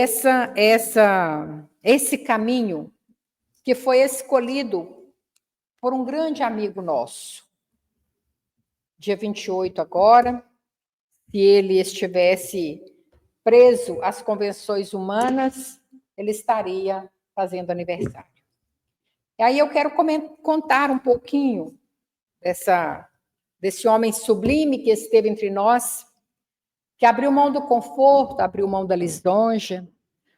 S2: esse caminho que foi escolhido por um grande amigo nosso, dia 28 agora, se ele estivesse preso às convenções humanas, ele estaria fazendo aniversário. E aí eu quero contar um pouquinho desse homem sublime que esteve entre nós, que abriu mão do conforto, abriu mão da lisonja,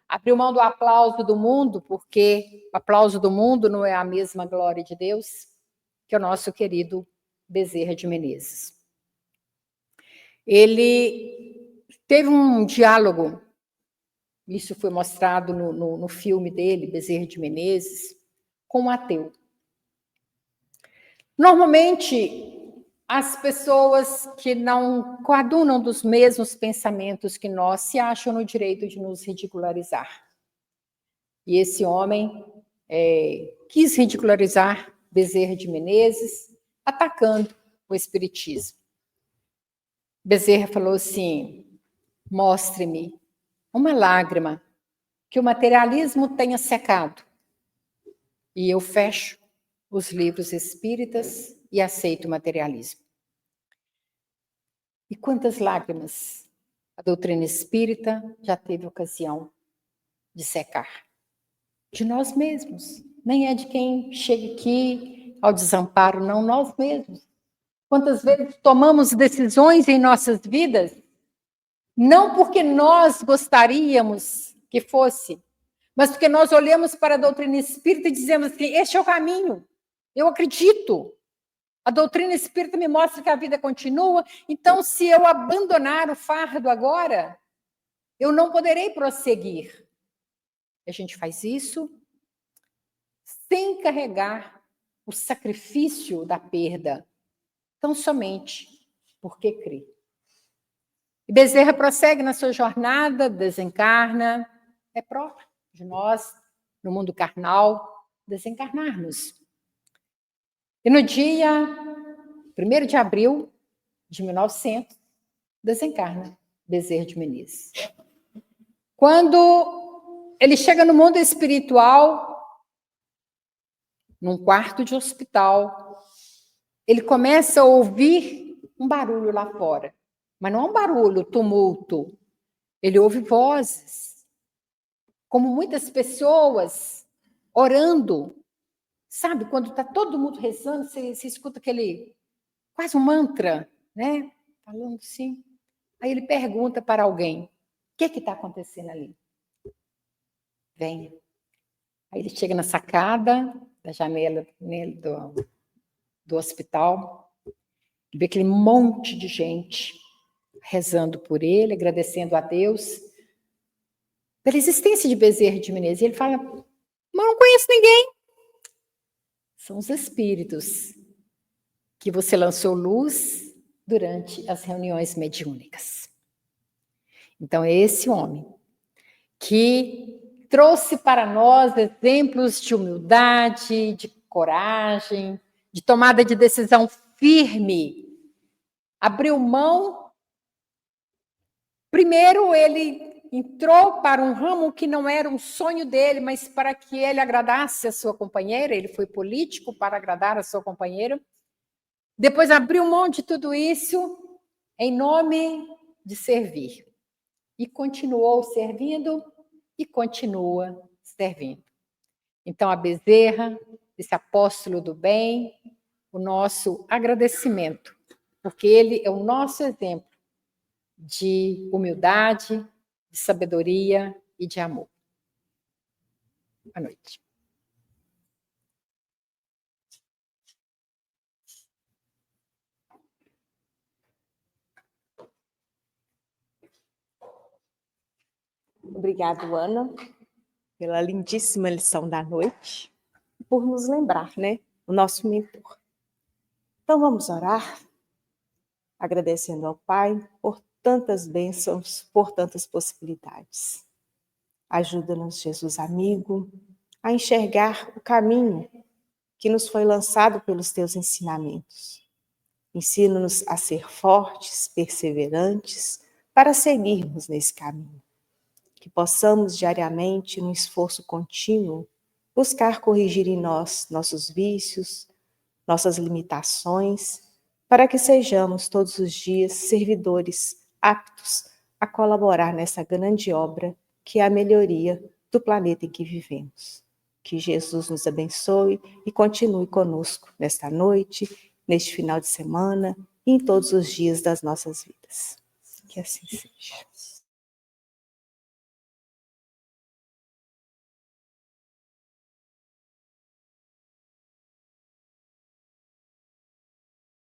S2: abriu mão do aplauso do mundo, porque o aplauso do mundo não é a mesma glória de Deus, que o nosso querido Bezerra de Menezes. Ele teve um diálogo, isso foi mostrado no filme dele, Bezerra de Menezes, com um ateu. Normalmente, as pessoas que não coadunam dos mesmos pensamentos que nós se acham no direito de nos ridicularizar. E esse homem quis ridicularizar Bezerra de Menezes, atacando o espiritismo. Bezerra falou assim: mostre-me uma lágrima que o materialismo tenha secado, e eu fecho os livros espíritas e aceito o materialismo. E quantas lágrimas a doutrina espírita já teve ocasião de secar? De nós mesmos. Nem é de quem chega aqui ao desamparo, não, nós mesmos. Quantas vezes tomamos decisões em nossas vidas, não porque nós gostaríamos que fosse, mas porque nós olhamos para a doutrina espírita e dizemos assim: este é o caminho, eu acredito. A doutrina espírita me mostra que a vida continua, então se eu abandonar o fardo agora, eu não poderei prosseguir. A gente faz isso sem carregar o sacrifício da perda, tão somente porque crê. E Bezerra prossegue na sua jornada, desencarna, é próprio de nós, no mundo carnal, desencarnarmos. E no dia 1º de abril de 1900, desencarna Bezerra de Menezes. Quando ele chega no mundo espiritual, num quarto de hospital, ele começa a ouvir um barulho lá fora. Mas não é um barulho, tumulto. Ele ouve vozes, como muitas pessoas orando. Sabe, quando está todo mundo rezando, você escuta aquele, quase um mantra, né? Falando assim. Aí ele pergunta para alguém, o que está acontecendo ali? Vem. Aí ele chega na sacada da janela do hospital, vê aquele monte de gente rezando por ele, agradecendo a Deus pela existência de Bezerra de Menezes. E ele fala, mas não conheço ninguém. São os espíritos que você lançou luz durante as reuniões mediúnicas. Então, é esse homem que trouxe para nós exemplos de humildade, de coragem, de tomada de decisão firme. Abriu mão. Primeiro, ele entrou para um ramo que não era um sonho dele, mas para que ele agradasse a sua companheira. Ele foi político para agradar a sua companheira. Depois, abriu mão de tudo isso em nome de servir. E continuou servindo e continua servindo. Então, a Bezerra, esse apóstolo do bem, o nosso agradecimento, porque ele é o nosso exemplo de humildade, de sabedoria e de amor. Boa noite.
S1: Obrigada, Ana, pela lindíssima lição da noite, e por nos lembrar, né, o nosso mentor. Então vamos orar, agradecendo ao Pai por tantas bênçãos, por tantas possibilidades. Ajuda-nos, Jesus amigo, a enxergar o caminho que nos foi lançado pelos teus ensinamentos. Ensina-nos a ser fortes, perseverantes, para seguirmos nesse caminho. Que possamos diariamente, num esforço contínuo, buscar corrigir em nós nossos vícios, nossas limitações, para que sejamos todos os dias servidores aptos a colaborar nessa grande obra que é a melhoria do planeta em que vivemos. Que Jesus nos abençoe e continue conosco nesta noite, neste final de semana e em todos os dias das nossas vidas. Que assim seja.